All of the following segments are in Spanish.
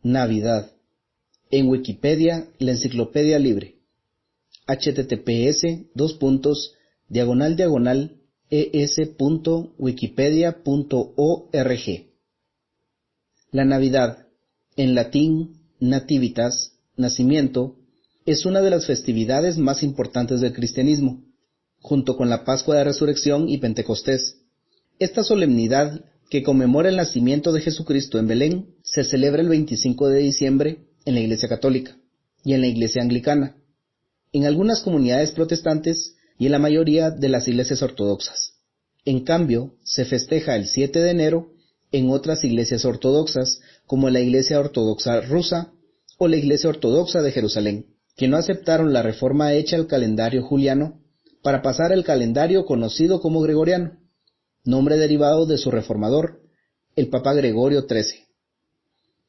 Navidad. En Wikipedia, la enciclopedia libre. https://es.wikipedia.org. La Navidad, en latín nativitas, nacimiento, es una de las festividades más importantes del cristianismo, junto con la Pascua de Resurrección y Pentecostés. Esta solemnidad, que conmemora el nacimiento de Jesucristo en Belén, se celebra el 25 de diciembre en la Iglesia Católica y en la Iglesia Anglicana, en algunas comunidades protestantes y en la mayoría de las iglesias ortodoxas. En cambio, se festeja el 7 de enero en otras iglesias ortodoxas, como la Iglesia Ortodoxa Rusa o la Iglesia Ortodoxa de Jerusalén, que no aceptaron la reforma hecha al calendario juliano para pasar al calendario conocido como gregoriano, nombre derivado de su reformador, el Papa Gregorio XIII.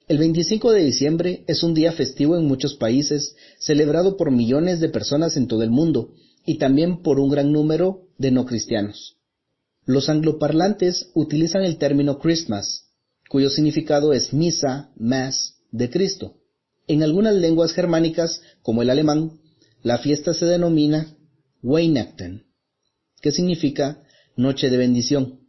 El 25 de diciembre es un día festivo en muchos países, celebrado por millones de personas en todo el mundo y también por un gran número de no cristianos. Los angloparlantes utilizan el término Christmas, cuyo significado es misa, mass, de Cristo. En algunas lenguas germánicas, como el alemán, la fiesta se denomina Weihnachten, que significa noche de bendición.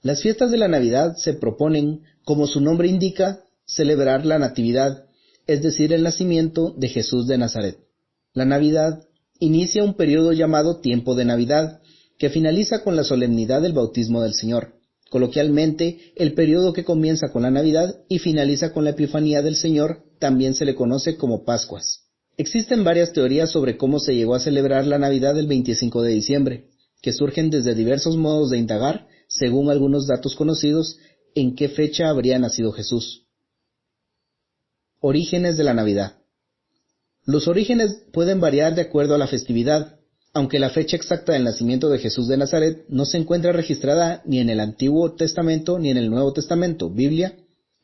Las fiestas de la Navidad se proponen, como su nombre indica, celebrar la Natividad, es decir, el nacimiento de Jesús de Nazaret. La Navidad inicia un periodo llamado Tiempo de Navidad, que finaliza con la solemnidad del bautismo del Señor. Coloquialmente, el periodo que comienza con la Navidad y finaliza con la Epifanía del Señor también se le conoce como Pascuas. Existen varias teorías sobre cómo se llegó a celebrar la Navidad el 25 de diciembre, que surgen desde diversos modos de indagar, según algunos datos conocidos, en qué fecha habría nacido Jesús. Orígenes de la Navidad. Los orígenes pueden variar de acuerdo a la festividad, aunque la fecha exacta del nacimiento de Jesús de Nazaret no se encuentra registrada ni en el Antiguo Testamento ni en el Nuevo Testamento, Biblia.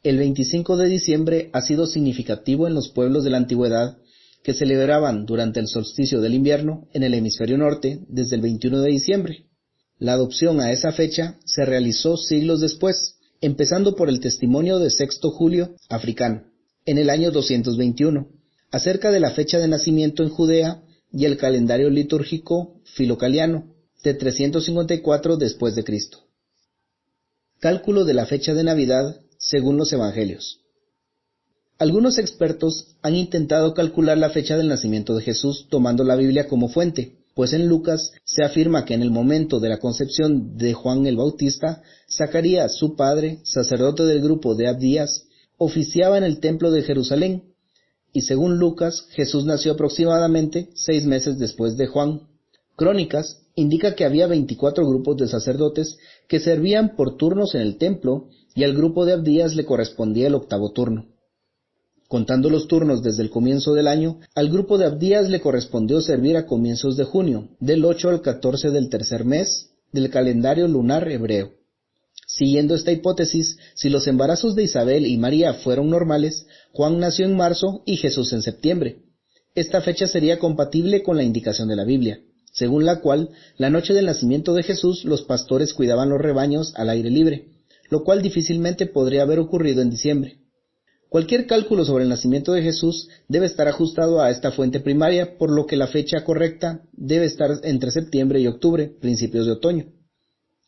El 25 de diciembre ha sido significativo en los pueblos de la antigüedad, que celebraban durante el solsticio del invierno en el hemisferio norte desde el 21 de diciembre. La adopción a esa fecha se realizó siglos después, empezando por el testimonio de Sexto Julio, africano, en el año 221, acerca de la fecha de nacimiento en Judea y el calendario litúrgico filocaliano, de 354 después de Cristo. Cálculo de la fecha de Navidad según los Evangelios. Algunos expertos han intentado calcular la fecha del nacimiento de Jesús tomando la Biblia como fuente, pues en Lucas se afirma que en el momento de la concepción de Juan el Bautista, Zacarías, su padre, sacerdote del grupo de Abdías, oficiaba en el templo de Jerusalén, y según Lucas, Jesús nació aproximadamente 6 meses después de Juan. Crónicas indica que había 24 grupos de sacerdotes que servían por turnos en el templo, y al grupo de Abdías le correspondía el 8º turno. Contando los turnos desde el comienzo del año, al grupo de Abdías le correspondió servir a comienzos de junio, del 8 al 14 del tercer mes del calendario lunar hebreo. Siguiendo esta hipótesis, si los embarazos de Isabel y María fueron normales, Juan nació en marzo y Jesús en septiembre. Esta fecha sería compatible con la indicación de la Biblia, según la cual, la noche del nacimiento de Jesús, los pastores cuidaban los rebaños al aire libre, lo cual difícilmente podría haber ocurrido en diciembre. Cualquier cálculo sobre el nacimiento de Jesús debe estar ajustado a esta fuente primaria, por lo que la fecha correcta debe estar entre septiembre y octubre, principios de otoño.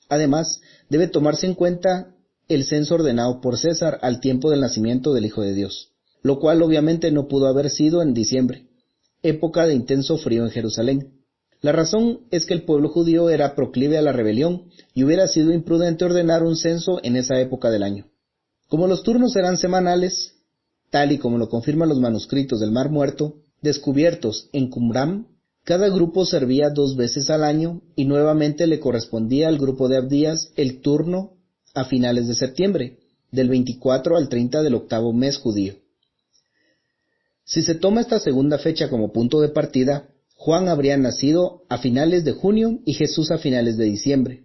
Además, debe tomarse en cuenta el censo ordenado por César al tiempo del nacimiento del Hijo de Dios, lo cual obviamente no pudo haber sido en diciembre, época de intenso frío en Jerusalén. La razón es que el pueblo judío era proclive a la rebelión y hubiera sido imprudente ordenar un censo en esa época del año. Como los turnos eran semanales, tal y como lo confirman los manuscritos del Mar Muerto, descubiertos en Qumran, cada grupo servía 2 veces al año y nuevamente le correspondía al grupo de Abdías el turno a finales de septiembre, del 24 al 30 del 8º mes judío. Si se toma esta segunda fecha como punto de partida, Juan habría nacido a finales de junio y Jesús a finales de diciembre.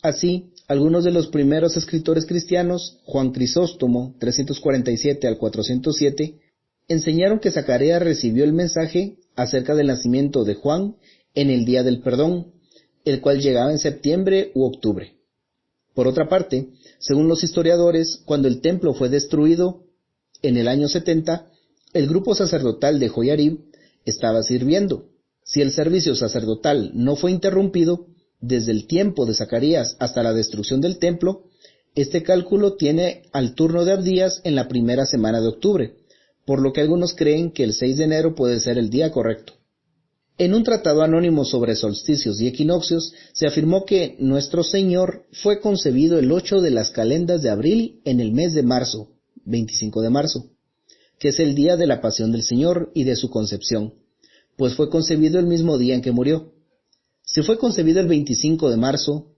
Así, algunos de los primeros escritores cristianos, Juan Crisóstomo, 347 al 407, enseñaron que Zacarías recibió el mensaje acerca del nacimiento de Juan en el Día del Perdón, el cual llegaba en septiembre u octubre. Por otra parte, según los historiadores, cuando el templo fue destruido, en el año 70, el grupo sacerdotal de Joyarib estaba sirviendo. Si el servicio sacerdotal no fue interrumpido, desde el tiempo de Zacarías hasta la destrucción del templo, este cálculo tiene al turno de Abdías en la primera semana de octubre, por lo que algunos creen que el 6 de enero puede ser el día correcto. En un tratado anónimo sobre solsticios y equinoccios, se afirmó que Nuestro Señor fue concebido el 8 de las calendas de abril en el mes de marzo, 25 de marzo, que es el día de la pasión del Señor y de su concepción, pues fue concebido el mismo día en que murió. Si fue concebido el 25 de marzo,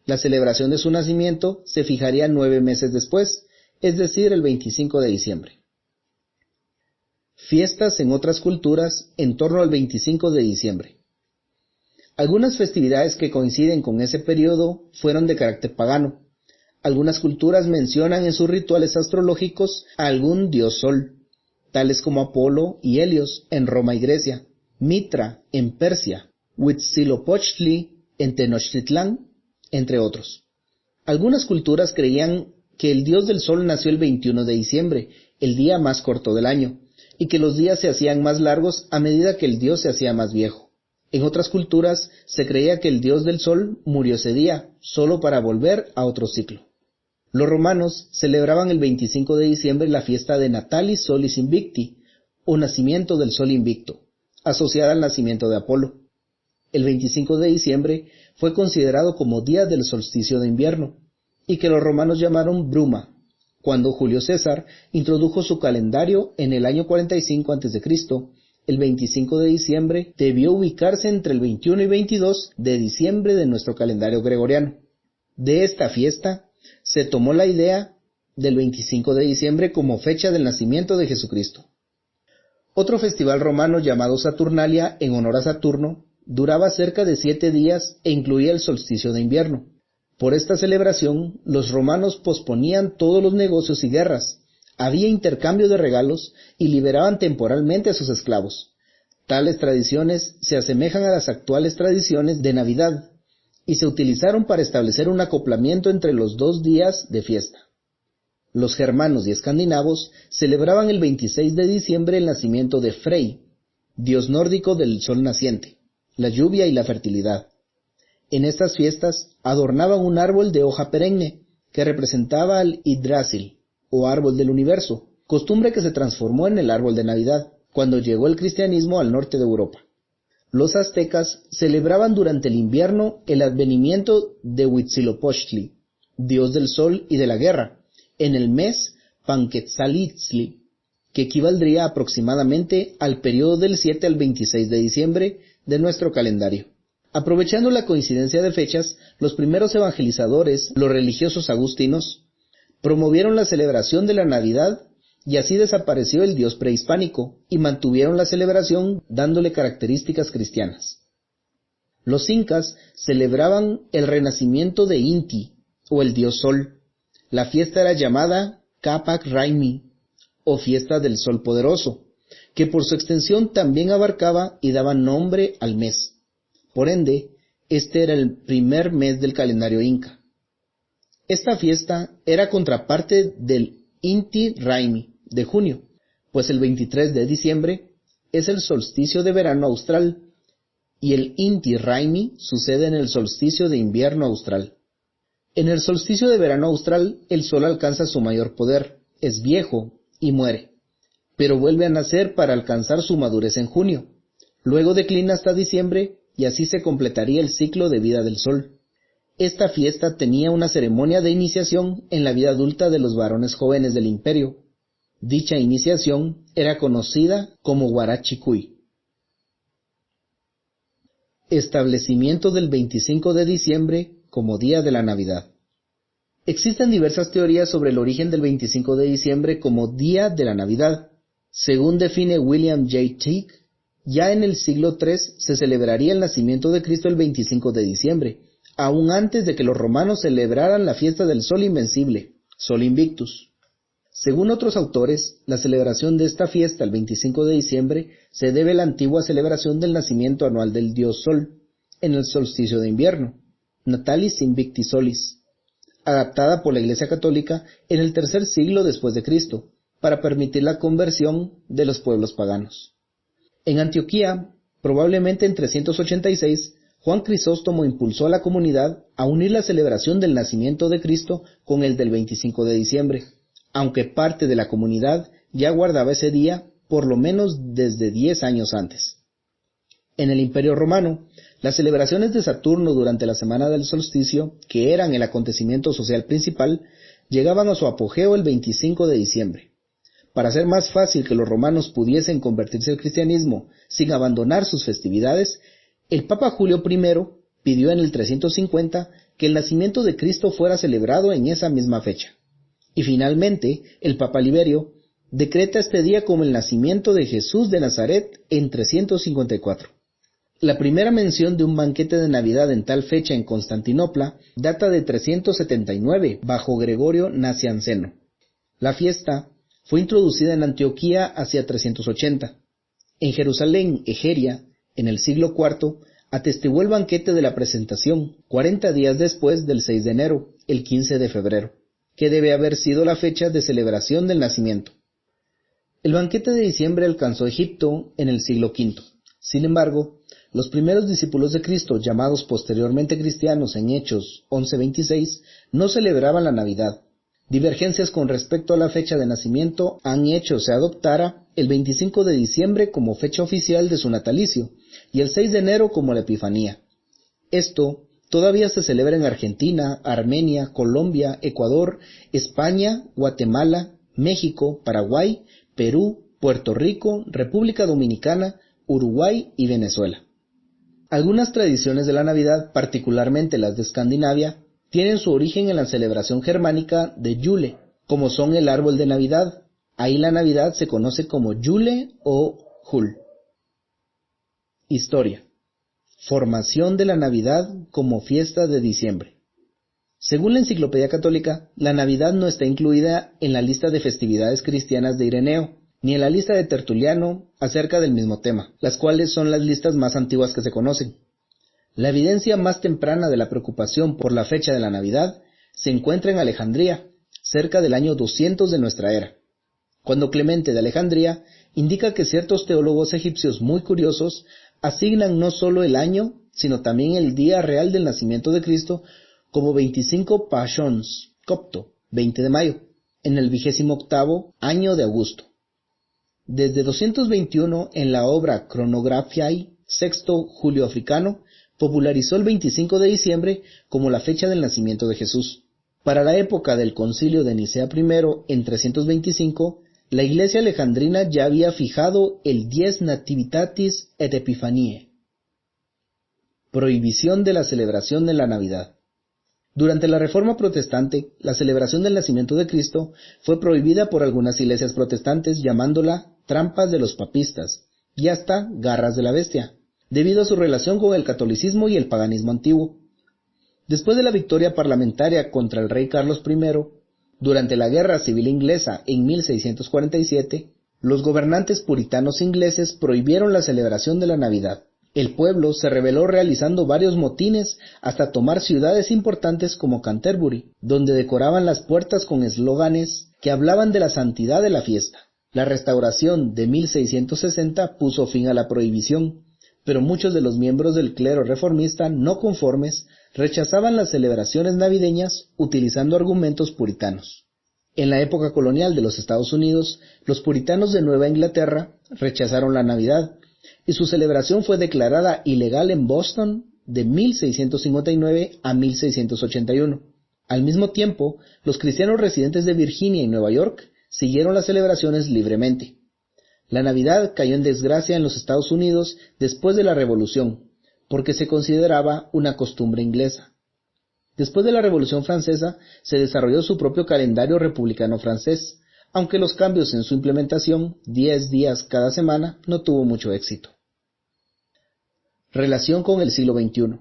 la celebración de su nacimiento se fijaría 9 meses después, es decir, el 25 de diciembre. Fiestas en otras culturas en torno al 25 de diciembre. Algunas festividades que coinciden con ese periodo fueron de carácter pagano. Algunas culturas mencionan en sus rituales astrológicos a algún dios sol, tales como Apolo y Helios en Roma y Grecia, Mitra en Persia, Huitzilopochtli en Tenochtitlán, entre otros. Algunas culturas creían que el dios del sol nació el 21 de diciembre, el día más corto del año, y que los días se hacían más largos a medida que el dios se hacía más viejo. En otras culturas se creía que el dios del sol murió ese día, solo para volver a otro ciclo. Los romanos celebraban el 25 de diciembre la fiesta de Natalis Solis Invicti, o nacimiento del sol invicto, asociada al nacimiento de Apolo. El 25 de diciembre fue considerado como día del solsticio de invierno, y que los romanos llamaron Bruma, cuando Julio César introdujo su calendario en el año 45 a.C., el 25 de diciembre debió ubicarse entre el 21 y 22 de diciembre de nuestro calendario gregoriano. De esta fiesta se tomó la idea del 25 de diciembre como fecha del nacimiento de Jesucristo. Otro festival romano llamado Saturnalia, en honor a Saturno, duraba cerca de 7 días e incluía el solsticio de invierno. Por esta celebración, los romanos posponían todos los negocios y guerras, había intercambio de regalos y liberaban temporalmente a sus esclavos. Tales tradiciones se asemejan a las actuales tradiciones de Navidad y se utilizaron para establecer un acoplamiento entre los 2 días de fiesta. Los germanos y escandinavos celebraban el 26 de diciembre el nacimiento de Frey, dios nórdico del sol naciente, la lluvia y la fertilidad. En estas fiestas adornaban un árbol de hoja perenne que representaba al Yggdrasil, o árbol del universo, costumbre que se transformó en el árbol de Navidad cuando llegó el cristianismo al norte de Europa. Los aztecas celebraban durante el invierno el advenimiento de Huitzilopochtli, dios del sol y de la guerra, en el mes Panquetzalitzli, que equivaldría aproximadamente al periodo del 7 al 26 de diciembre de nuestro calendario. Aprovechando la coincidencia de fechas, los primeros evangelizadores, los religiosos agustinos, promovieron la celebración de la Navidad y así desapareció el dios prehispánico y mantuvieron la celebración dándole características cristianas. Los incas celebraban el renacimiento de Inti, o el dios sol. La fiesta era llamada Capac Raimi, o fiesta del sol poderoso, que por su extensión también abarcaba y daba nombre al mes. Por ende, este era el primer mes del calendario inca. Esta fiesta era contraparte del Inti Raymi de junio, pues el 23 de diciembre es el solsticio de verano austral y el Inti Raymi sucede en el solsticio de invierno austral. En el solsticio de verano austral el sol alcanza su mayor poder, es viejo y muere, pero vuelve a nacer para alcanzar su madurez en junio. Luego declina hasta diciembre y así se completaría el ciclo de vida del sol. Esta fiesta tenía una ceremonia de iniciación en la vida adulta de los varones jóvenes del imperio. Dicha iniciación era conocida como Huarachicuy. Establecimiento del 25 de diciembre como día de la Navidad. Existen diversas teorías sobre el origen del 25 de diciembre como día de la Navidad. Según define William J. Teague, ya en el siglo III se celebraría el nacimiento de Cristo el 25 de diciembre, aún antes de que los romanos celebraran la fiesta del Sol Invencible, Sol Invictus. Según otros autores, la celebración de esta fiesta el 25 de diciembre se debe a la antigua celebración del nacimiento anual del dios Sol, en el solsticio de invierno, Natalis Invicti Solis, adaptada por la Iglesia Católica en el tercer siglo después de Cristo, para permitir la conversión de los pueblos paganos. En Antioquía, probablemente en 386, Juan Crisóstomo impulsó a la comunidad a unir la celebración del nacimiento de Cristo con el del 25 de diciembre, aunque parte de la comunidad ya guardaba ese día por lo menos desde 10 años antes. En el Imperio Romano, las celebraciones de Saturno durante la semana del solsticio, que eran el acontecimiento social principal, llegaban a su apogeo el 25 de diciembre. Para hacer más fácil que los romanos pudiesen convertirse al cristianismo sin abandonar sus festividades, el Papa Julio I pidió en el 350 que el nacimiento de Cristo fuera celebrado en esa misma fecha. Y finalmente, el Papa Liberio decreta este día como el nacimiento de Jesús de Nazaret en 354. La primera mención de un banquete de Navidad en tal fecha en Constantinopla data de 379 bajo Gregorio Nacianceno. La fiesta fue introducida en Antioquía hacia 380. En Jerusalén, Egeria, en el siglo IV, atestiguó el banquete de la presentación, 40 días después del 6 de enero, el 15 de febrero, que debe haber sido la fecha de celebración del nacimiento. El banquete de diciembre alcanzó Egipto en el siglo V. Sin embargo, los primeros discípulos de Cristo, llamados posteriormente cristianos en Hechos 11:26, no celebraban la Navidad. Divergencias con respecto a la fecha de nacimiento han hecho se adoptara el 25 de diciembre como fecha oficial de su natalicio y el 6 de enero como la Epifanía. Esto todavía se celebra en Argentina, Armenia, Colombia, Ecuador, España, Guatemala, México, Paraguay, Perú, Puerto Rico, República Dominicana, Uruguay y Venezuela. Algunas tradiciones de la Navidad, particularmente las de Escandinavia, tienen su origen en la celebración germánica de Yule, como son el árbol de Navidad. Ahí la Navidad se conoce como Yule o Jul. Historia. Formación de la Navidad como fiesta de diciembre. Según la Enciclopedia Católica, la Navidad no está incluida en la lista de festividades cristianas de Ireneo, ni en la lista de Tertuliano acerca del mismo tema, las cuales son las listas más antiguas que se conocen. La evidencia más temprana de la preocupación por la fecha de la Navidad se encuentra en Alejandría, cerca del año 200 de nuestra era, cuando Clemente de Alejandría indica que ciertos teólogos egipcios muy curiosos asignan no solo el año, sino también el día real del nacimiento de Cristo como 25 Pashons, copto, 20 de mayo, en el 28º año de Augusto. Desde 221, en la obra Chronographiae, Sexto Julio Africano popularizó el 25 de diciembre como la fecha del nacimiento de Jesús. Para la época del Concilio de Nicea I, en 325, la Iglesia alejandrina ya había fijado el Dies Nativitatis et Epiphaniae. Prohibición de la celebración de la Navidad. Durante la Reforma Protestante, la celebración del nacimiento de Cristo fue prohibida por algunas iglesias protestantes, llamándola trampas de los papistas y hasta garras de la bestia, debido a su relación con el catolicismo y el paganismo antiguo. Después de la victoria parlamentaria contra el rey Carlos I, durante la Guerra Civil Inglesa en 1647, los gobernantes puritanos ingleses prohibieron la celebración de la Navidad. El pueblo se rebeló realizando varios motines hasta tomar ciudades importantes como Canterbury, donde decoraban las puertas con eslóganes que hablaban de la santidad de la fiesta. La restauración de 1660 puso fin a la prohibición, pero muchos de los miembros del clero reformista no conformes rechazaban las celebraciones navideñas utilizando argumentos puritanos. En la época colonial de los Estados Unidos, los puritanos de Nueva Inglaterra rechazaron la Navidad, y su celebración fue declarada ilegal en Boston de 1659 a 1681. Al mismo tiempo, los cristianos residentes de Virginia y Nueva York siguieron las celebraciones libremente. La Navidad cayó en desgracia en los Estados Unidos después de la Revolución, porque se consideraba una costumbre inglesa. Después de la Revolución Francesa, se desarrolló su propio calendario republicano francés, aunque los cambios en su implementación, 10 días cada semana, no tuvo mucho éxito. Relación con el siglo XXI.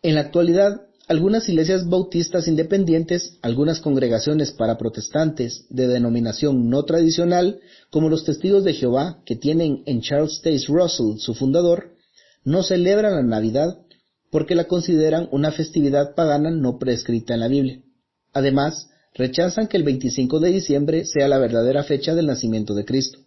En la actualidad, algunas iglesias bautistas independientes, algunas congregaciones para protestantes de denominación no tradicional, como los Testigos de Jehová, que tienen en Charles Taze Russell su fundador, no celebran la Navidad porque la consideran una festividad pagana no prescrita en la Biblia. Además, rechazan que el 25 de diciembre sea la verdadera fecha del nacimiento de Cristo.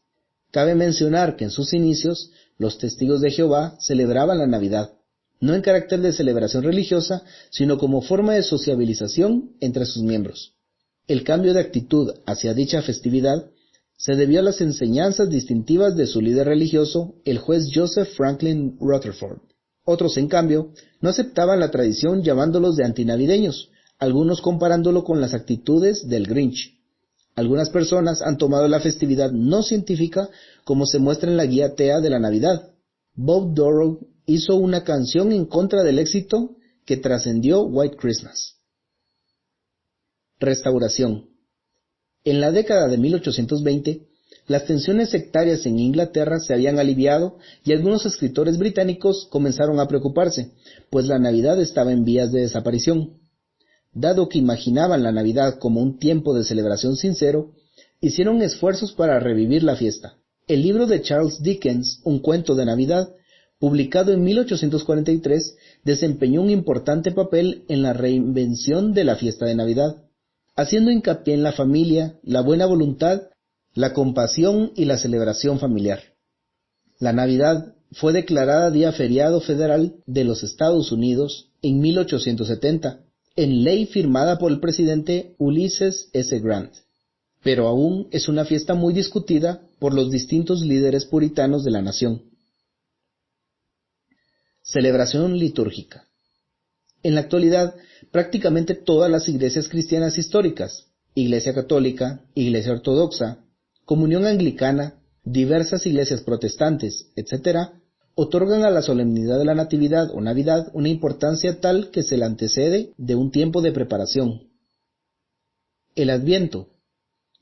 Cabe mencionar que en sus inicios, los testigos de Jehová celebraban la Navidad, no en carácter de celebración religiosa, sino como forma de sociabilización entre sus miembros. El cambio de actitud hacia dicha festividad se debió a las enseñanzas distintivas de su líder religioso, el juez Joseph Franklin Rutherford. Otros, en cambio, no aceptaban la tradición llamándolos de antinavideños, algunos comparándolo con las actitudes del Grinch. Algunas personas han tomado la festividad no científica como se muestra en la guía atea de la Navidad. Bob Dorough hizo una canción en contra del éxito que trascendió White Christmas. Restauración. En la década de 1820, las tensiones sectarias en Inglaterra se habían aliviado y algunos escritores británicos comenzaron a preocuparse, pues la Navidad estaba en vías de desaparición. Dado que imaginaban la Navidad como un tiempo de celebración sincero, hicieron esfuerzos para revivir la fiesta. El libro de Charles Dickens, Un cuento de Navidad, publicado en 1843, desempeñó un importante papel en la reinvención de la fiesta de Navidad, haciendo hincapié en la familia, la buena voluntad, la compasión y la celebración familiar. La Navidad fue declarada día feriado federal de los Estados Unidos en 1870, en ley firmada por el presidente Ulysses S. Grant, pero aún es una fiesta muy discutida por los distintos líderes puritanos de la nación. Celebración litúrgica. En la actualidad, prácticamente todas las iglesias cristianas históricas, Iglesia Católica, Iglesia Ortodoxa, Comunión Anglicana, diversas iglesias protestantes, etc., otorgan a la solemnidad de la Natividad o Navidad una importancia tal que se la antecede de un tiempo de preparación. El Adviento,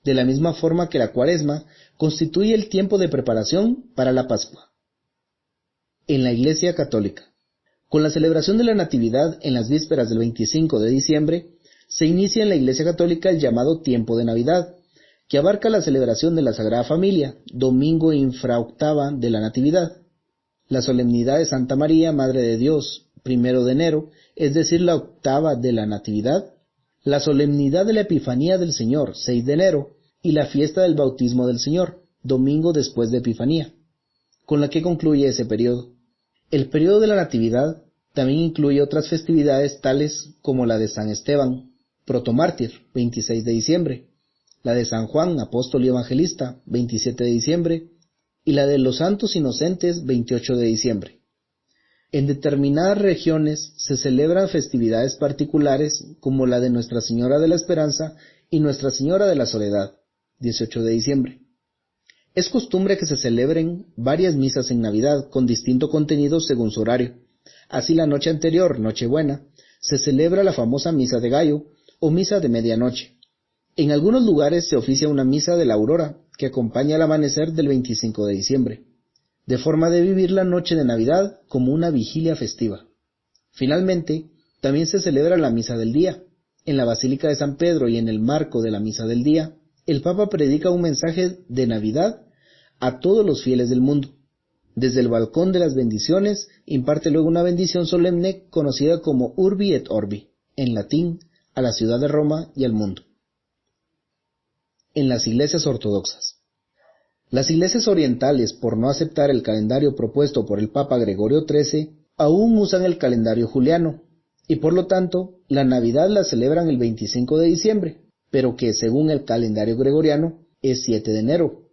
de la misma forma que la Cuaresma, constituye el tiempo de preparación para la Pascua. En la Iglesia Católica, con la celebración de la Natividad en las vísperas del 25 de diciembre, se inicia en la Iglesia Católica el llamado tiempo de Navidad, que abarca la celebración de la Sagrada Familia, domingo infraoctava de la Natividad, la solemnidad de Santa María, Madre de Dios, 1 de enero, es decir, la octava de la Natividad, la solemnidad de la Epifanía del Señor, 6 de enero, y la fiesta del Bautismo del Señor, domingo después de Epifanía, con la que concluye ese periodo. El periodo de la Natividad también incluye otras festividades tales como la de San Esteban, protomártir, 26 de diciembre, la de San Juan, apóstol y evangelista, 27 de diciembre, y la de los Santos Inocentes, 28 de diciembre. En determinadas regiones se celebran festividades particulares como la de Nuestra Señora de la Esperanza y Nuestra Señora de la Soledad, 18 de diciembre. Es costumbre que se celebren varias misas en Navidad con distinto contenido según su horario. Así la noche anterior, Nochebuena, se celebra la famosa Misa de Gallo o Misa de Medianoche. En algunos lugares se oficia una Misa de la Aurora que acompaña el amanecer del 25 de diciembre, de forma de vivir la noche de Navidad como una vigilia festiva. Finalmente, también se celebra la Misa del Día. En la Basílica de San Pedro y en el marco de la Misa del Día, el Papa predica un mensaje de Navidad a todos los fieles del mundo. Desde el balcón de las bendiciones, imparte luego una bendición solemne conocida como Urbi et Orbi, en latín, a la ciudad de Roma y al mundo. En las iglesias ortodoxas. Las iglesias orientales, por no aceptar el calendario propuesto por el Papa Gregorio XIII, aún usan el calendario juliano, y por lo tanto, la Navidad la celebran el 25 de diciembre, pero que según el calendario gregoriano es 7 de enero.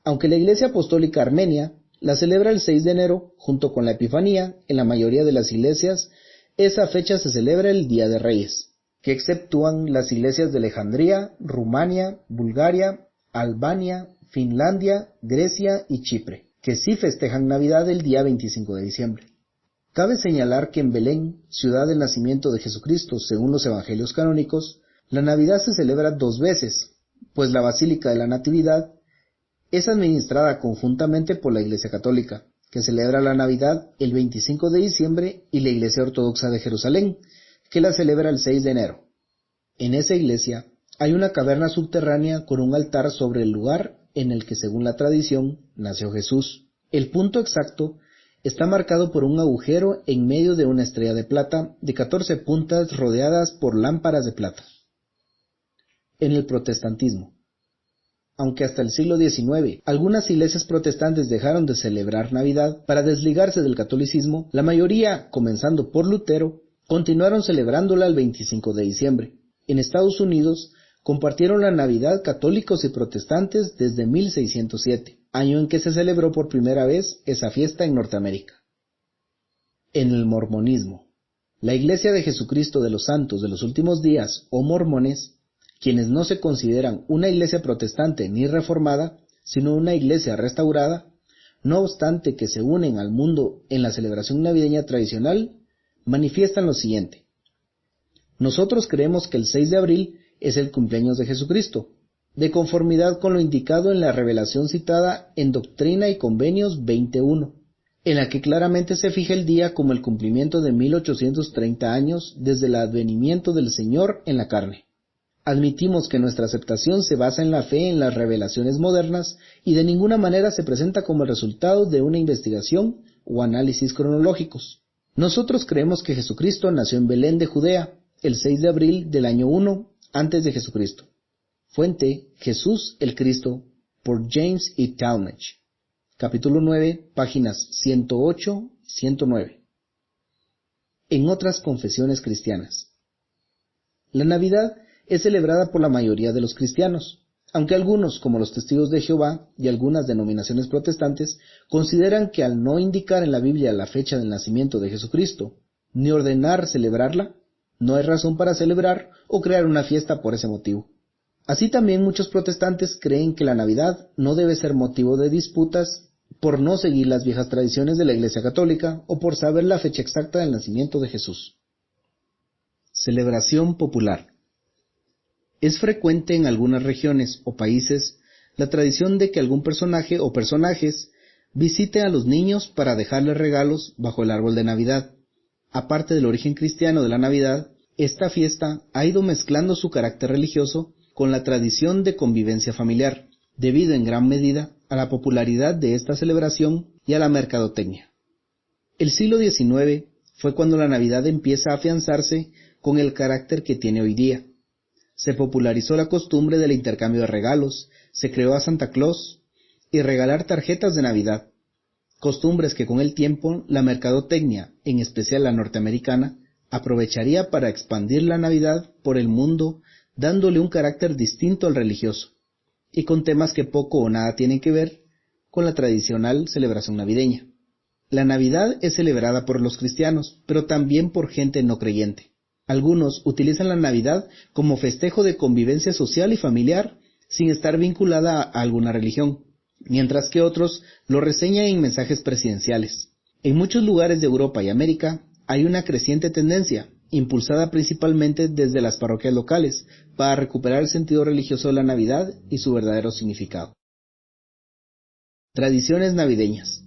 Aunque la Iglesia Apostólica Armenia la celebra el 6 de enero, junto con la Epifanía, en la mayoría de las iglesias, esa fecha se celebra el Día de Reyes, que exceptúan las iglesias de Alejandría, Rumania, Bulgaria, Albania, Finlandia, Grecia y Chipre, que sí festejan Navidad el día 25 de diciembre. Cabe señalar que en Belén, ciudad del nacimiento de Jesucristo según los evangelios canónicos, la Navidad se celebra 2 veces, pues la Basílica de la Natividad es administrada conjuntamente por la Iglesia Católica, que celebra la Navidad el 25 de diciembre, y la Iglesia Ortodoxa de Jerusalén, que la celebra el 6 de enero. En esa iglesia hay una caverna subterránea con un altar sobre el lugar en el que, según la tradición, nació Jesús. El punto exacto está marcado por un agujero en medio de una estrella de plata de 14 puntas rodeadas por lámparas de plata. en el protestantismo. Aunque hasta el siglo XIX algunas iglesias protestantes dejaron de celebrar Navidad para desligarse del catolicismo, la mayoría, comenzando por Lutero, continuaron celebrándola el 25 de diciembre. En Estados Unidos compartieron la Navidad católicos y protestantes desde 1607, año en que se celebró por primera vez esa fiesta en Norteamérica. En el mormonismo, la Iglesia de Jesucristo de los Santos de los Últimos Días, o mormones, quienes no se consideran una iglesia protestante ni reformada, sino una iglesia restaurada, no obstante que se unen al mundo en la celebración navideña tradicional, manifiestan lo siguiente: nosotros creemos que el 6 de abril es el cumpleaños de Jesucristo, de conformidad con lo indicado en la revelación citada en Doctrina y Convenios 20:1, en la que claramente se fija el día como el cumplimiento de 1830 años desde el advenimiento del Señor en la carne. Admitimos que nuestra aceptación se basa en la fe en las revelaciones modernas y de ninguna manera se presenta como el resultado de una investigación o análisis cronológicos. Nosotros creemos que Jesucristo nació en Belén de Judea, el 6 de abril del año 1 antes de Jesucristo. Fuente: Jesús el Cristo, por James E. Talmage. Capítulo 9, páginas 108 y 109. En otras confesiones cristianas. La Navidad es celebrada por la mayoría de los cristianos, aunque algunos, como los Testigos de Jehová y algunas denominaciones protestantes, consideran que al no indicar en la Biblia la fecha del nacimiento de Jesucristo, ni ordenar celebrarla, no hay razón para celebrar o crear una fiesta por ese motivo. Así también muchos protestantes creen que la Navidad no debe ser motivo de disputas por no seguir las viejas tradiciones de la Iglesia Católica o por saber la fecha exacta del nacimiento de Jesús. Celebración popular. Es frecuente en algunas regiones o países la tradición de que algún personaje o personajes visite a los niños para dejarles regalos bajo el árbol de Navidad. Aparte del origen cristiano de la Navidad, esta fiesta ha ido mezclando su carácter religioso con la tradición de convivencia familiar, debido en gran medida a la popularidad de esta celebración y a la mercadotecnia. El siglo XIX fue cuando la Navidad empieza a afianzarse con el carácter que tiene hoy día. Se popularizó la costumbre del intercambio de regalos, se creó a Santa Claus y regalar tarjetas de Navidad, costumbres que con el tiempo la mercadotecnia, en especial la norteamericana, aprovecharía para expandir la Navidad por el mundo, dándole un carácter distinto al religioso, y con temas que poco o nada tienen que ver con la tradicional celebración navideña. La Navidad es celebrada por los cristianos, pero también por gente no creyente. Algunos utilizan la Navidad como festejo de convivencia social y familiar sin estar vinculada a alguna religión, mientras que otros lo reseñan en mensajes presidenciales. En muchos lugares de Europa y América hay una creciente tendencia, impulsada principalmente desde las parroquias locales, para recuperar el sentido religioso de la Navidad y su verdadero significado. Tradiciones navideñas.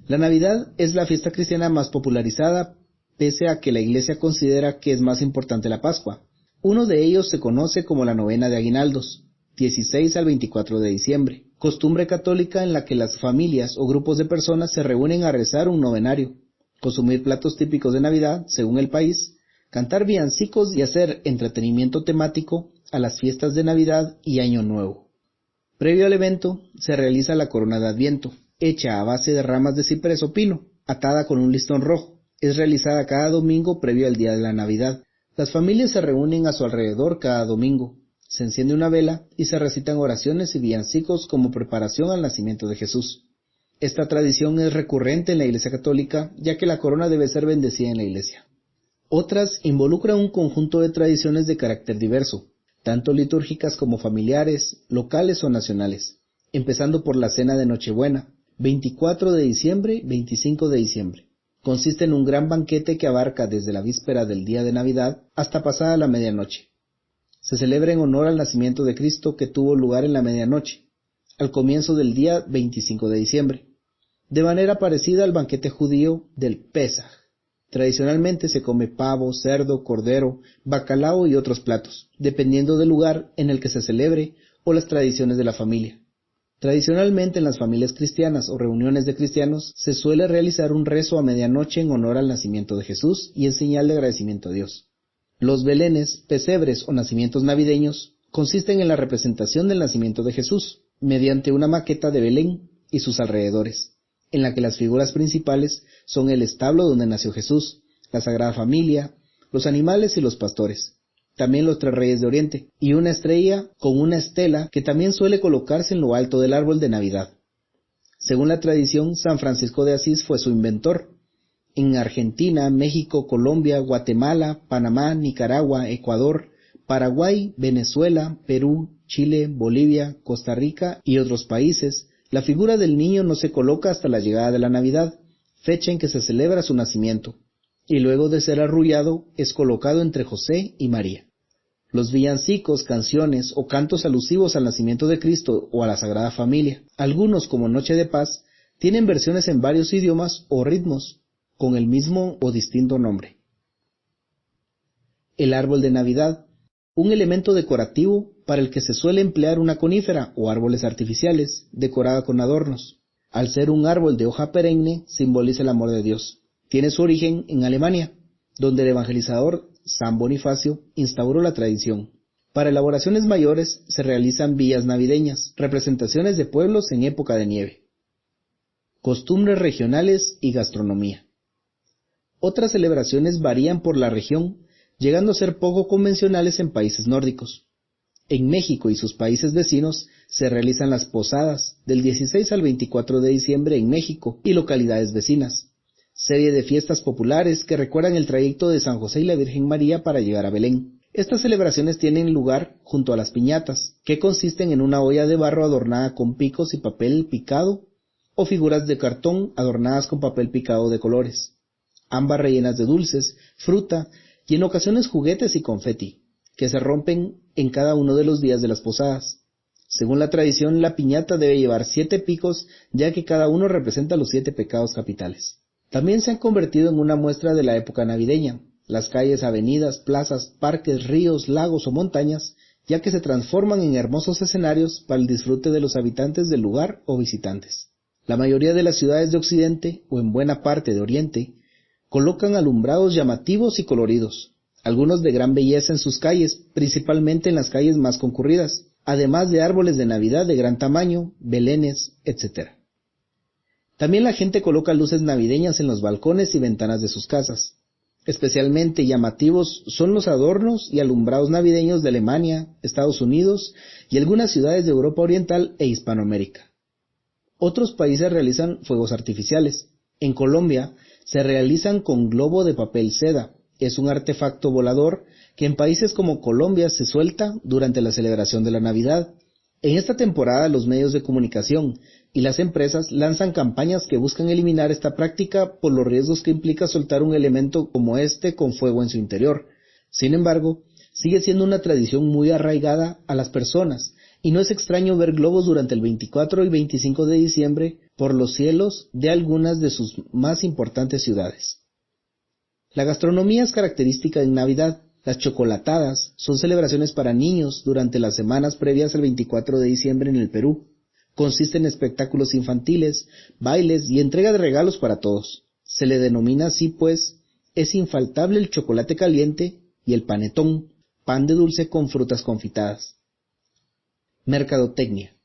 La Navidad es la fiesta cristiana más popularizada, pese a que la Iglesia considera que es más importante la Pascua. Uno de ellos se conoce como la novena de aguinaldos, 16 al 24 de diciembre, costumbre católica en la que las familias o grupos de personas se reúnen a rezar un novenario, consumir platos típicos de Navidad, según el país, cantar villancicos y hacer entretenimiento temático a las fiestas de Navidad y Año Nuevo. Previo al evento, se realiza la corona de Adviento, hecha a base de ramas de ciprés o pino, atada con un listón rojo. Es realizada cada domingo previo al día de la Navidad. Las familias se reúnen a su alrededor cada domingo, se enciende una vela y se recitan oraciones y villancicos como preparación al nacimiento de Jesús. Esta tradición es recurrente en la Iglesia Católica, ya que la corona debe ser bendecida en la Iglesia. Otras involucran un conjunto de tradiciones de carácter diverso, tanto litúrgicas como familiares, locales o nacionales, empezando por la cena de Nochebuena, 24 de diciembre, 25 de diciembre. Consiste en un gran banquete que abarca desde la víspera del día de Navidad hasta pasada la medianoche. Se celebra en honor al nacimiento de Cristo que tuvo lugar en la medianoche, al comienzo del día 25 de diciembre, de manera parecida al banquete judío del Pesaj. Tradicionalmente se come pavo, cerdo, cordero, bacalao y otros platos, dependiendo del lugar en el que se celebre o las tradiciones de la familia. Tradicionalmente en las familias cristianas o reuniones de cristianos se suele realizar un rezo a medianoche en honor al nacimiento de Jesús y en señal de agradecimiento a Dios. Los belenes, pesebres o nacimientos navideños consisten en la representación del nacimiento de Jesús, mediante una maqueta de Belén y sus alrededores, en la que las figuras principales son el establo donde nació Jesús, la Sagrada Familia, los animales y los pastores, también los 3 reyes de Oriente, y una estrella con una estela que también suele colocarse en lo alto del árbol de Navidad. Según la tradición, San Francisco de Asís fue su inventor. En Argentina, México, Colombia, Guatemala, Panamá, Nicaragua, Ecuador, Paraguay, Venezuela, Perú, Chile, Bolivia, Costa Rica y otros países, la figura del niño no se coloca hasta la llegada de la Navidad, fecha en que se celebra su nacimiento, y luego de ser arrullado es colocado entre José y María. Los villancicos, canciones o cantos alusivos al nacimiento de Cristo o a la Sagrada Familia, algunos como Noche de Paz, tienen versiones en varios idiomas o ritmos, con el mismo o distinto nombre. El árbol de Navidad, un elemento decorativo para el que se suele emplear una conífera o árboles artificiales, decorada con adornos. Al ser un árbol de hoja perenne, simboliza el amor de Dios. Tiene su origen en Alemania, donde el evangelizador San Bonifacio instauró la tradición. Para elaboraciones mayores se realizan villas navideñas, representaciones de pueblos en época de nieve. Costumbres regionales y gastronomía. Otras celebraciones varían por la región, llegando a ser poco convencionales en países nórdicos. En México y sus países vecinos se realizan las posadas del 16 al 24 de diciembre en México y localidades vecinas, serie de fiestas populares que recuerdan el trayecto de San José y la Virgen María para llegar a Belén. Estas celebraciones tienen lugar junto a las piñatas, que consisten en una olla de barro adornada con picos y papel picado, o figuras de cartón adornadas con papel picado de colores, ambas rellenas de dulces, fruta y en ocasiones juguetes y confeti, que se rompen en cada uno de los días de las posadas. Según la tradición, la piñata debe llevar 7 picos, ya que cada uno representa los 7 pecados capitales. También se han convertido en una muestra de la época navideña, las calles, avenidas, plazas, parques, ríos, lagos o montañas, ya que se transforman en hermosos escenarios para el disfrute de los habitantes del lugar o visitantes. La mayoría de las ciudades de Occidente, o en buena parte de Oriente, colocan alumbrados llamativos y coloridos, algunos de gran belleza en sus calles, principalmente en las calles más concurridas, además de árboles de Navidad de gran tamaño, belenes, etc. También la gente coloca luces navideñas en los balcones y ventanas de sus casas. Especialmente llamativos son los adornos y alumbrados navideños de Alemania, Estados Unidos y algunas ciudades de Europa Oriental e Hispanoamérica. Otros países realizan fuegos artificiales. En Colombia se realizan con globo de papel seda. Es un artefacto volador que en países como Colombia se suelta durante la celebración de la Navidad. En esta temporada los medios de comunicación y las empresas lanzan campañas que buscan eliminar esta práctica por los riesgos que implica soltar un elemento como este con fuego en su interior. Sin embargo, sigue siendo una tradición muy arraigada a las personas, y no es extraño ver globos durante el 24 y 25 de diciembre por los cielos de algunas de sus más importantes ciudades. La gastronomía es característica en Navidad. Las chocolatadas son celebraciones para niños durante las semanas previas al 24 de diciembre en el Perú. Consisten en espectáculos infantiles, bailes y entrega de regalos para todos. Se le denomina así pues, es infaltable el chocolate caliente y el panetón, pan de dulce con frutas confitadas. Mercadotecnia.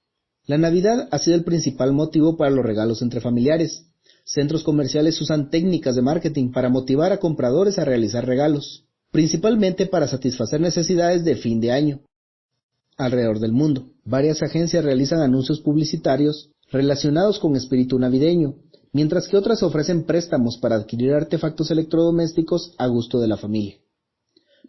La Navidad ha sido el principal motivo para los regalos entre familiares. Centros comerciales usan técnicas de marketing para motivar a compradores a realizar regalos, principalmente para satisfacer necesidades de fin de año. Alrededor del mundo, varias agencias realizan anuncios publicitarios relacionados con espíritu navideño, mientras que otras ofrecen préstamos para adquirir artefactos electrodomésticos a gusto de la familia.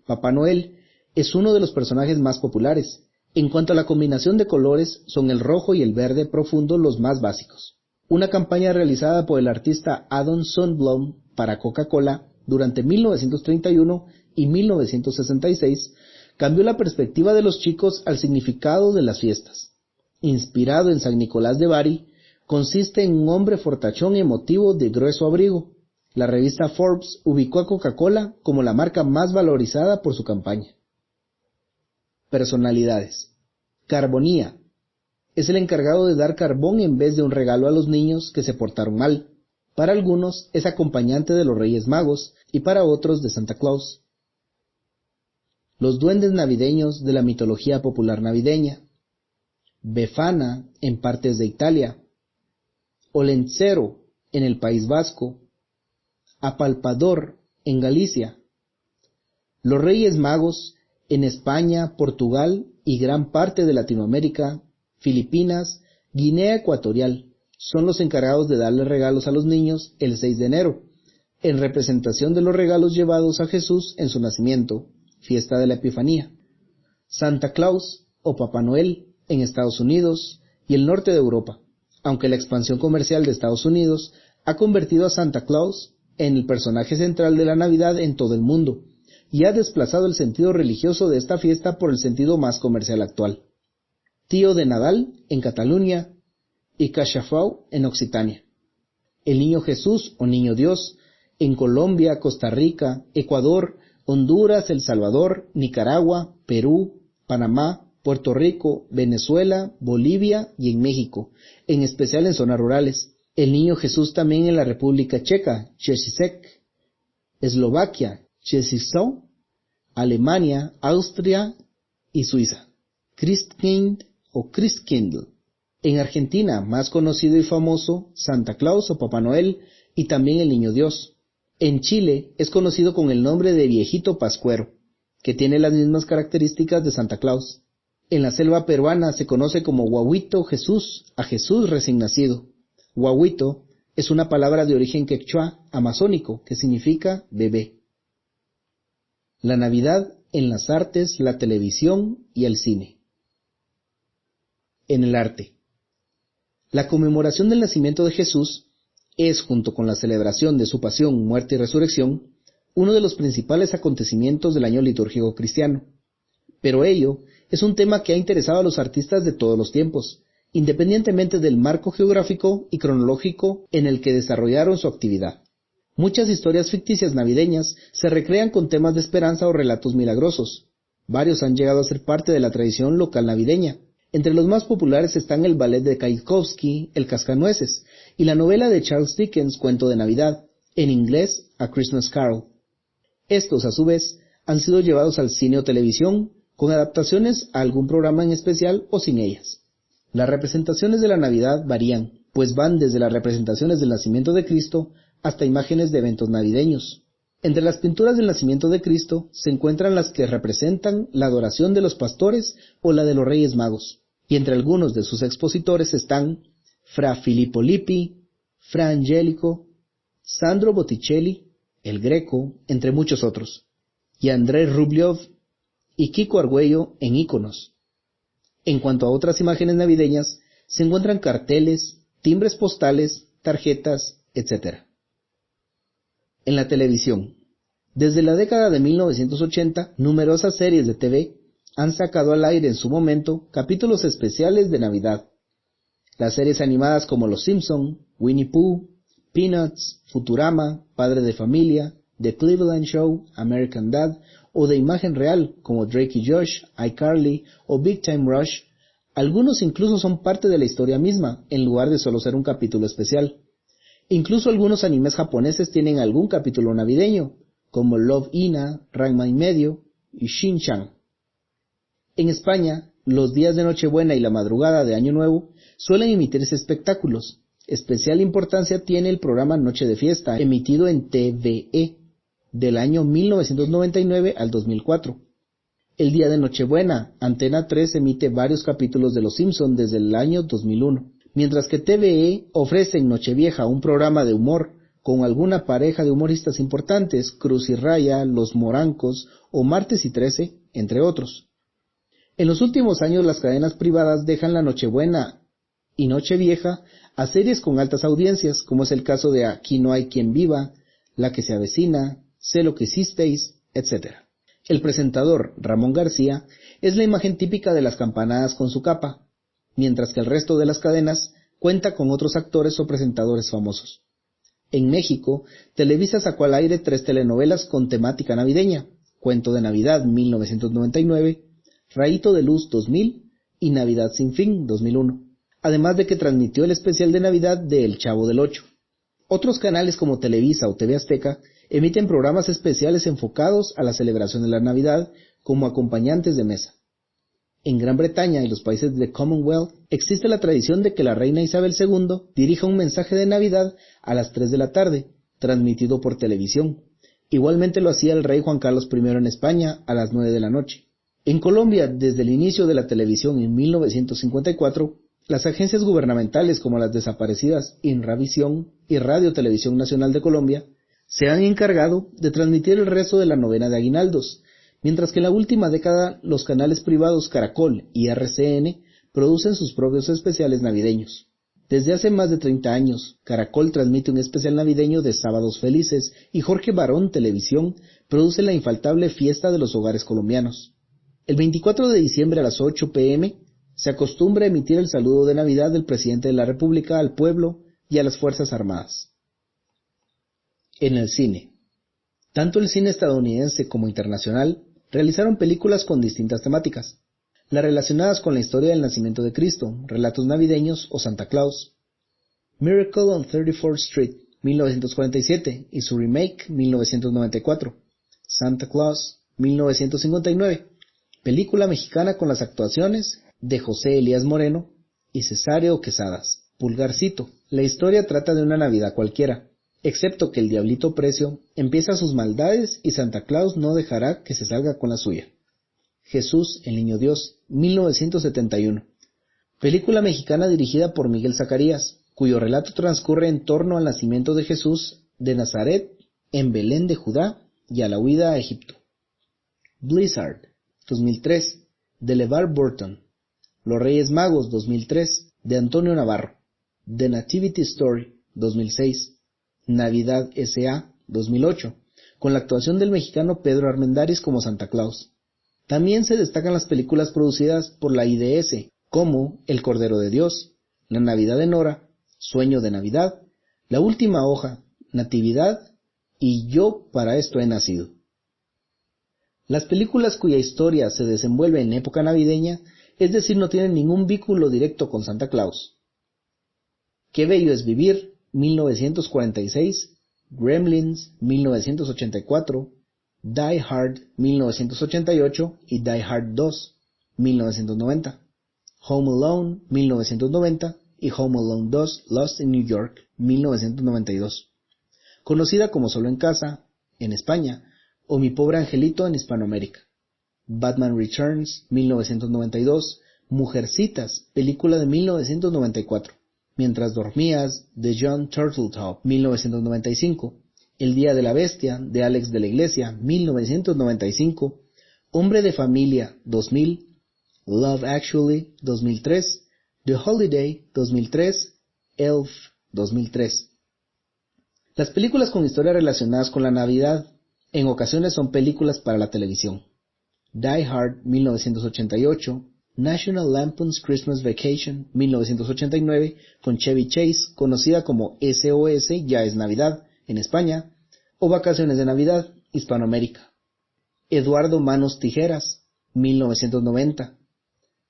Papá Noel es uno de los personajes más populares. En cuanto a la combinación de colores, son el rojo y el verde profundo los más básicos. Una campaña realizada por el artista Adon Sundblom para Coca-Cola durante 1931 y 1966 cambió la perspectiva de los chicos al significado de las fiestas. Inspirado en San Nicolás de Bari, consiste en un hombre fortachón y emotivo de grueso abrigo. La revista Forbes ubicó a Coca-Cola como la marca más valorizada por su campaña. Personalidades. Carbonía. Es el encargado de dar carbón en vez de un regalo a los niños que se portaron mal. Para algunos es acompañante de los Reyes Magos y para otros de Santa Claus. los duendes navideños de la mitología popular navideña, Befana en partes de Italia, Olentzero en el País Vasco, Apalpador en Galicia, los Reyes Magos en España, Portugal y gran parte de Latinoamérica, Filipinas, Guinea Ecuatorial, son los encargados de darle regalos a los niños el 6 de enero, en representación de los regalos llevados a Jesús en su nacimiento, fiesta de la Epifanía. Santa Claus o Papá Noel en Estados Unidos y el norte de Europa, aunque la expansión comercial de Estados Unidos ha convertido a Santa Claus en el personaje central de la Navidad en todo el mundo, y ha desplazado el sentido religioso de esta fiesta por el sentido más comercial actual. Tío de Nadal en Cataluña y Cachafau en Occitania. El Niño Jesús o Niño Dios en Colombia, Costa Rica, Ecuador, Honduras, El Salvador, Nicaragua, Perú, Panamá, Puerto Rico, Venezuela, Bolivia y en México, en especial en zonas rurales. El Niño Jesús también en la República Checa, Češík, Eslovaquia, Češicó, Alemania, Austria y Suiza. Christkind o Christkindl. En Argentina, más conocido y famoso, Santa Claus o Papá Noel y también el Niño Dios. En Chile es conocido con el nombre de Viejito Pascuero, que tiene las mismas características de Santa Claus. En la selva peruana se conoce como Guaguito Jesús, a Jesús recién nacido. Guaguito es una palabra de origen quechua amazónico que significa bebé. La Navidad en las artes, la televisión y el cine. En el arte. La conmemoración del nacimiento de Jesús es, junto con la celebración de su pasión, muerte y resurrección, uno de los principales acontecimientos del año litúrgico cristiano. Pero ello es un tema que ha interesado a los artistas de todos los tiempos, independientemente del marco geográfico y cronológico en el que desarrollaron su actividad. Muchas historias ficticias navideñas se recrean con temas de esperanza o relatos milagrosos. Varios han llegado a ser parte de la tradición local navideña. Entre los más populares están el ballet de Tchaikovsky, El Cascanueces, y la novela de Charles Dickens, Cuento de Navidad, en inglés A Christmas Carol. Estos, a su vez, han sido llevados al cine o televisión, con adaptaciones a algún programa en especial o sin ellas. Las representaciones de la Navidad varían, pues van desde las representaciones del nacimiento de Cristo hasta imágenes de eventos navideños. Entre las pinturas del nacimiento de Cristo se encuentran las que representan la adoración de los pastores o la de los Reyes Magos, y entre algunos de sus expositores están Fra Filippo Lippi, Fra Angelico, Sandro Botticelli, el Greco, entre muchos otros, y Andrei Rublev y Kiko Argüello en íconos. En cuanto a otras imágenes navideñas, se encuentran carteles, timbres postales, tarjetas, etc. En la televisión. Desde la década de 1980, numerosas series de TV han sacado al aire en su momento capítulos especiales de Navidad. Las series animadas como Los Simpson, Winnie Pooh, Peanuts, Futurama, Padre de Familia, The Cleveland Show, American Dad, o de imagen real como Drake y Josh, iCarly o Big Time Rush, algunos incluso son parte de la historia misma, en lugar de solo ser un capítulo especial. Incluso algunos animes japoneses tienen algún capítulo navideño, como Love Hina, Ranma y medio y Shin-chan. En España, los días de Nochebuena y la madrugada de Año Nuevo suelen emitirse espectáculos. Especial importancia tiene el programa Noche de Fiesta, emitido en TVE, del año 1999 al 2004. El día de Nochebuena, Antena 3 emite varios capítulos de Los Simpson desde el año 2001, mientras que TVE ofrece en Nochevieja un programa de humor con alguna pareja de humoristas importantes, Cruz y Raya, Los Morancos o Martes y 13, entre otros. En los últimos años las cadenas privadas dejan la Nochebuena y Nochevieja a series con altas audiencias, como es el caso de Aquí no hay quien viva, La que se avecina, Sé lo que hicisteis, etc. El presentador, Ramón García, es la imagen típica de las campanadas con su capa, mientras que el resto de las cadenas cuenta con otros actores o presentadores famosos. En México, Televisa sacó al aire 3 telenovelas con temática navideña, Cuento de Navidad 1999, Rayito de Luz 2000 y Navidad sin fin 2001, además de que transmitió el especial de Navidad de El Chavo del Ocho. Otros canales como Televisa o TV Azteca emiten programas especiales enfocados a la celebración de la Navidad, como acompañantes de mesa. En Gran Bretaña y los países de Commonwealth existe la tradición de que la reina Isabel II dirija un mensaje de Navidad a las 3 de la tarde, transmitido por televisión. Igualmente lo hacía el rey Juan Carlos I en España a las 9 de la noche. En Colombia, desde el inicio de la televisión en 1954, las agencias gubernamentales como las desaparecidas Inravisión y Radio Televisión Nacional de Colombia se han encargado de transmitir el resto de la novena de aguinaldos, mientras que en la última década los canales privados Caracol y RCN producen sus propios especiales navideños. Desde hace más de 30 años, Caracol transmite un especial navideño de Sábados Felices y Jorge Barón Televisión produce la infaltable Fiesta de los Hogares Colombianos. El 24 de diciembre a las 8 p.m. se acostumbra a emitir el saludo de Navidad del presidente de la República al pueblo y a las Fuerzas Armadas. En el cine. Tanto el cine estadounidense como internacional realizaron películas con distintas temáticas, las relacionadas con la historia del nacimiento de Cristo, relatos navideños o Santa Claus. Miracle on 34th Street, 1947, y su remake, 1994. Santa Claus, 1959, película mexicana con las actuaciones de José Elías Moreno y Cesáreo Quesadas. Pulgarcito. La historia trata de una Navidad cualquiera, excepto que el Diablito Precio empieza sus maldades y Santa Claus no dejará que se salga con la suya. Jesús, el Niño Dios, 1971. Película mexicana dirigida por Miguel Zacarías, cuyo relato transcurre en torno al nacimiento de Jesús de Nazaret en Belén de Judá y a la huida a Egipto. Blizzard, 2003, de LeVar Burton. Los Reyes Magos, 2003, de Antonio Navarro. The Nativity Story, 2006. Navidad S.A., 2008, con la actuación del mexicano Pedro Armendáriz como Santa Claus. También se destacan las películas producidas por la IDS, como El Cordero de Dios, La Navidad de Nora, Sueño de Navidad, La Última Hoja, Natividad y Yo para esto he nacido. Las películas cuya historia se desenvuelve en época navideña, es decir, no tienen ningún vínculo directo con Santa Claus. Qué bello es vivir, 1946, Gremlins, 1984, Die Hard, 1988 y Die Hard 2, 1990, Home Alone, 1990 y Home Alone 2, Lost in New York, 1992, conocida como Solo en Casa, en España, o Mi Pobre Angelito en Hispanoamérica, Batman Returns, 1992, Mujercitas, película de 1994, Mientras dormías, de John Turteltaub, 1995, El Día de la Bestia, de Alex de la Iglesia, 1995, Hombre de Familia, 2000, Love Actually, 2003, The Holiday, 2003, Elf, 2003. Las películas con historias relacionadas con la Navidad en ocasiones son películas para la televisión. Die Hard, 1988, National Lampoon's Christmas Vacation, 1989, con Chevy Chase, conocida como SOS, Ya es Navidad, en España, o Vacaciones de Navidad, Hispanoamérica. Eduardo Manos Tijeras, 1990.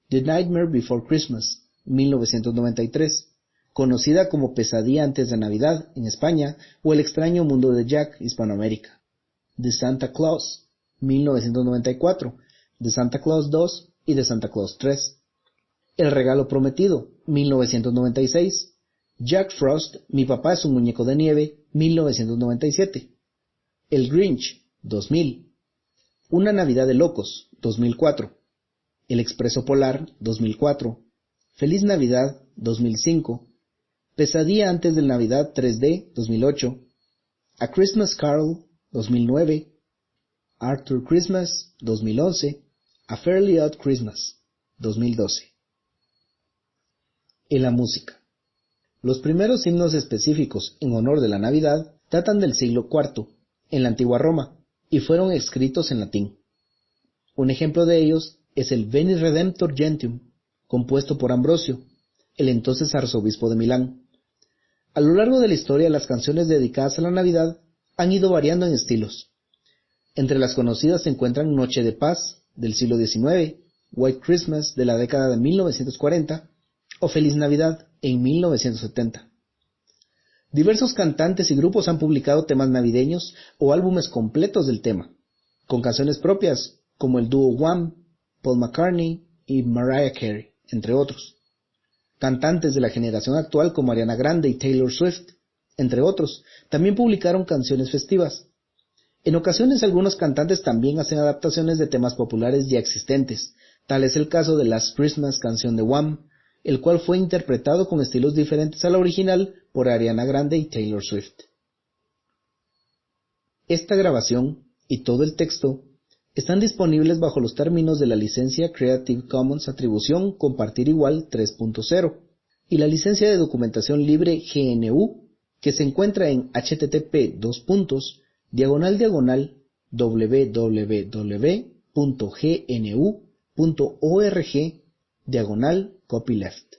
The Nightmare Before Christmas, 1993, conocida como Pesadilla antes de Navidad, en España, o El extraño mundo de Jack, Hispanoamérica. The Santa Claus, 1994, The Santa Claus 2 y The Santa Claus 3. El regalo prometido, 1996. Jack Frost, Mi papá es un muñeco de nieve, 1997. El Grinch, 2000. Una Navidad de locos, 2004. El Expreso Polar, 2004. Feliz Navidad, 2005. Pesadilla antes de Navidad 3D, 2008. A Christmas Carol, 2009. Arthur Christmas, 2011. A Fairly Odd Christmas, 2012. En la música. Los primeros himnos específicos en honor de la Navidad datan del siglo IV, en la antigua Roma, y fueron escritos en latín. Un ejemplo de ellos es el Veni Redemptor Gentium, compuesto por Ambrosio, el entonces arzobispo de Milán. A lo largo de la historia, las canciones dedicadas a la Navidad han ido variando en estilos. Entre las conocidas se encuentran Noche de Paz, del siglo XIX, White Christmas, de la década de 1940, o Feliz Navidad, en 1970. Diversos cantantes y grupos han publicado temas navideños o álbumes completos del tema, con canciones propias, como el dúo Wham, Paul McCartney y Mariah Carey, entre otros. Cantantes de la generación actual como Ariana Grande y Taylor Swift, entre otros, también publicaron canciones festivas. En ocasiones algunos cantantes también hacen adaptaciones de temas populares ya existentes, tal es el caso de Last Christmas, canción de Wham, el cual fue interpretado con estilos diferentes a la original por Ariana Grande y Taylor Swift. Esta grabación y todo el texto están disponibles bajo los términos de la licencia Creative Commons Atribución Compartir Igual 3.0 y la licencia de documentación libre GNU, que se encuentra en http://www.gnu.org/copyleft.